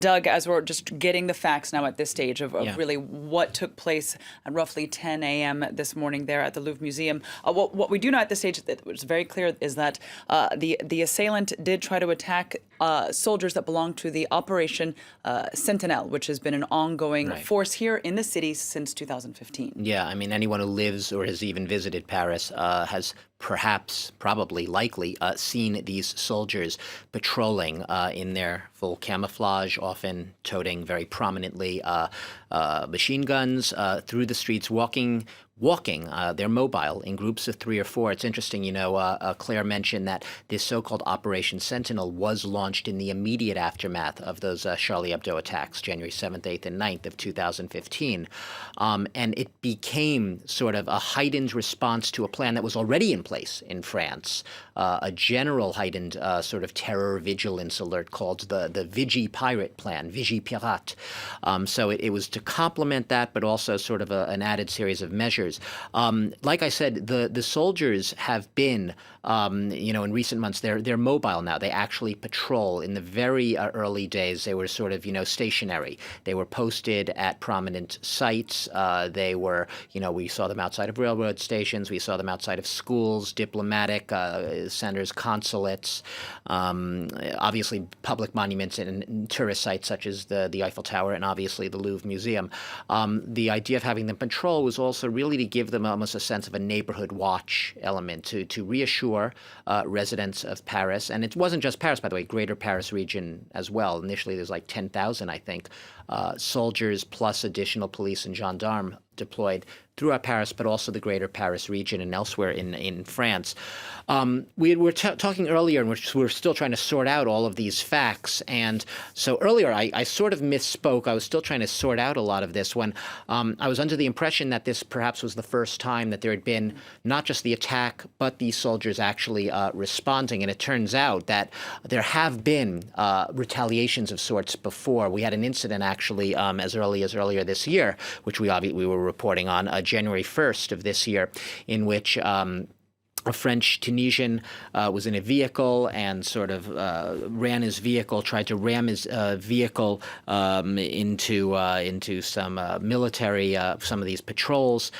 Doug, as we're just getting the facts now at this stage of Yeah. really what took place at roughly 10 a.m. this morning there at the Louvre Museum, what we do know at this stage, that was very clear, is that the assailant did try to attack soldiers that belong to the Operation Sentinel, which has been an ongoing Right. force here in the city since 2015. Yeah, I mean, anyone who lives or has even visited Paris has perhaps, probably, likely seen these soldiers patrolling in their full camouflage, often toting very prominently machine guns through the streets, walking. They're mobile in groups of 3 or 4. It's interesting, Claire mentioned that this so-called Operation Sentinel was launched in the immediate aftermath of those Charlie Hebdo attacks, January 7th, 8th, and 9th of 2015. And it became sort of a heightened response to a plan that was already in place in France, a general heightened sort of terror vigilance alert called the Vigie Pirate Plan, Vigie Pirate. So it was to complement that, but also sort of an added series of measures. Like I said, the soldiers have been, in recent months, they're mobile now. They actually patrol. In the very early days, they were sort of, stationary. They were posted at prominent sites. They were, we saw them outside of railroad stations. We saw them outside of schools, diplomatic centers, consulates, obviously public monuments and tourist sites such as the Eiffel Tower and obviously the Louvre Museum. The idea of having them patrol was also really to give them almost a sense of a neighborhood watch element to reassure residents of Paris. And it wasn't just Paris, by the way, greater Paris region as well. Initially, there's like 10,000, I think, soldiers plus additional police and gendarmes deployed throughout Paris, but also the greater Paris region and elsewhere in France. We were talking earlier, and we're still trying to sort out all of these facts. And so earlier, I sort of misspoke. I was still trying to sort out a lot of this when I was under the impression that this perhaps was the first time that there had been not just the attack, but these soldiers actually responding. And it turns out that there have been retaliations of sorts before. We had an incident actually as early as earlier this year, which we were reporting on January 1st of this year, in which a French Tunisian was in a vehicle and sort of ran his vehicle, tried to ram his vehicle into some military, some of these patrols.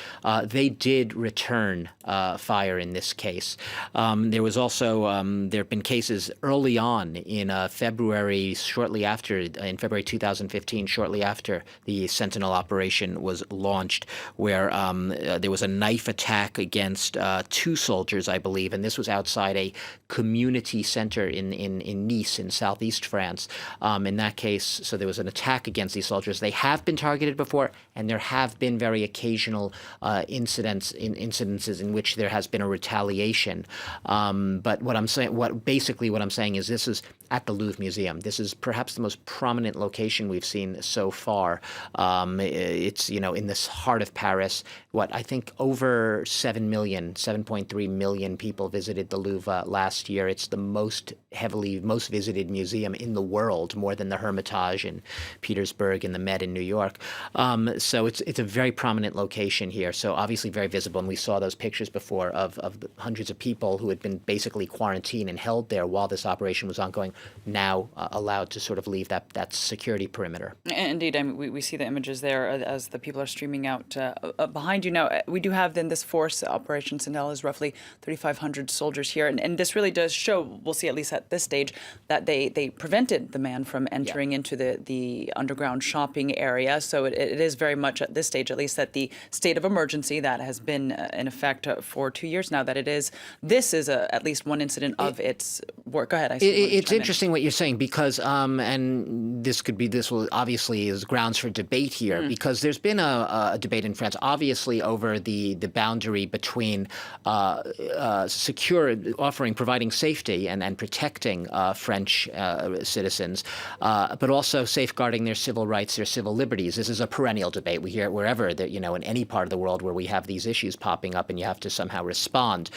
They did return fire in this case. There was also, there have been cases early on in February 2015, shortly after the Sentinel operation was launched, where there was a knife attack against 2 soldiers, I believe, and this was outside a community center in Nice, in southeast France. In that case, so there was an attack against these soldiers. They have been targeted before, and there have been very occasional incidences in which there has been a retaliation. But what I'm saying is this is at the Louvre Museum. This is perhaps the most prominent location we've seen so far. It's, in this heart of Paris. I think over 7.3 million people visited the Louvre last year. It's the most visited museum in the world, more than the Hermitage in Petersburg and the Met in New York. So it's a very prominent location here. So obviously very visible. And we saw those pictures before of the hundreds of people who had been basically quarantined and held there while this operation was ongoing, now allowed to sort of leave that security perimeter. Indeed, I mean, we see the images there as the people are streaming out behind you. Now, we do have then this force, Operation Sentinel, is roughly 3,500 soldiers here. And this really does show, we'll see at least at this stage, that they prevented the man from entering into the underground shopping area. So it is very much at this stage, at least, that the state of emergency that has been in effect for 2 years now, this is at least one incident of its work. Go ahead. It's interesting what you're saying because, and this will obviously is grounds for debate here, because there's been a debate in France, obviously, over the boundary between providing safety and protecting French citizens, but also safeguarding their civil rights, their civil liberties. This is a perennial debate. We hear it wherever, in any part of the world where we have these issues popping up and you have to somehow respond.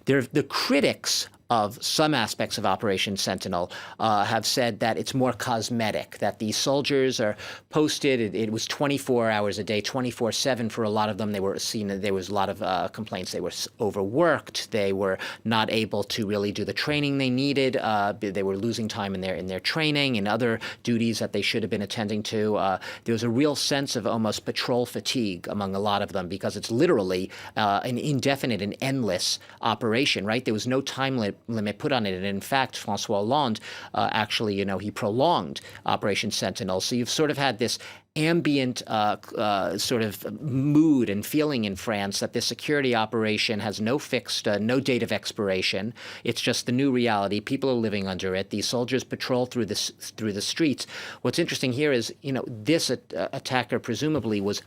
The critics of some aspects of Operation Sentinel have said that it's more cosmetic, that the soldiers are posted. It was 24 hours a day, 24/7 for a lot of them. They were seen. There was a lot of complaints. They were overworked. They were not able to really do the training they needed. They were losing time in their training and other duties that they should have been attending to. There was a real sense of almost patrol fatigue among a lot of them because it's literally an indefinite and endless operation. Right? There was no time limit put on it, and in fact, François Hollande actually, he prolonged Operation Sentinel. So you've sort of had this ambient sort of mood and feeling in France that this security operation has no fixed, no date of expiration. It's just the new reality. People are living under it. These soldiers patrol through the streets. What's interesting here is, this attacker presumably was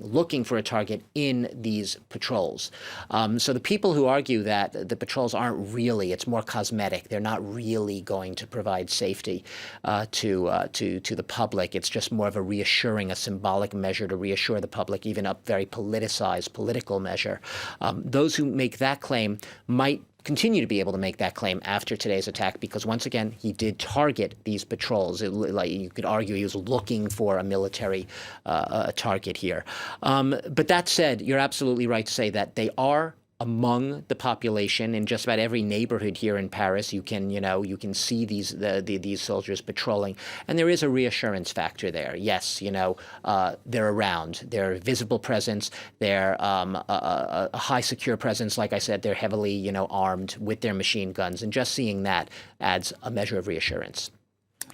looking for a target in these patrols. So the people who argue that the patrols aren't really, it's more cosmetic, they're not really going to provide safety to the public. It's just more of a symbolic measure to reassure the public, even a very politicized political measure. Those who make that claim might continue to be able to make that claim after today's attack because, once again, he did target these patrols. You could argue he was looking for a military target here. But that said, you're absolutely right to say that they are among the population in just about every neighborhood here in Paris. You can see these soldiers patrolling, and there is a reassurance factor there. Yes, they're around. They're a visible presence. They're a high secure presence. Like I said, they're heavily armed with their machine guns, and just seeing that adds a measure of reassurance.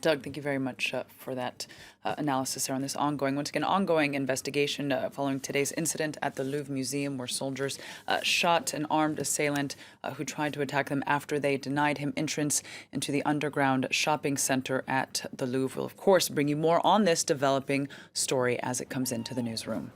Doug, thank you very much for that analysis there on this ongoing investigation following today's incident at the Louvre Museum where soldiers shot an armed assailant who tried to attack them after they denied him entrance into the underground shopping center at the Louvre. We'll, of course, bring you more on this developing story as it comes into the newsroom.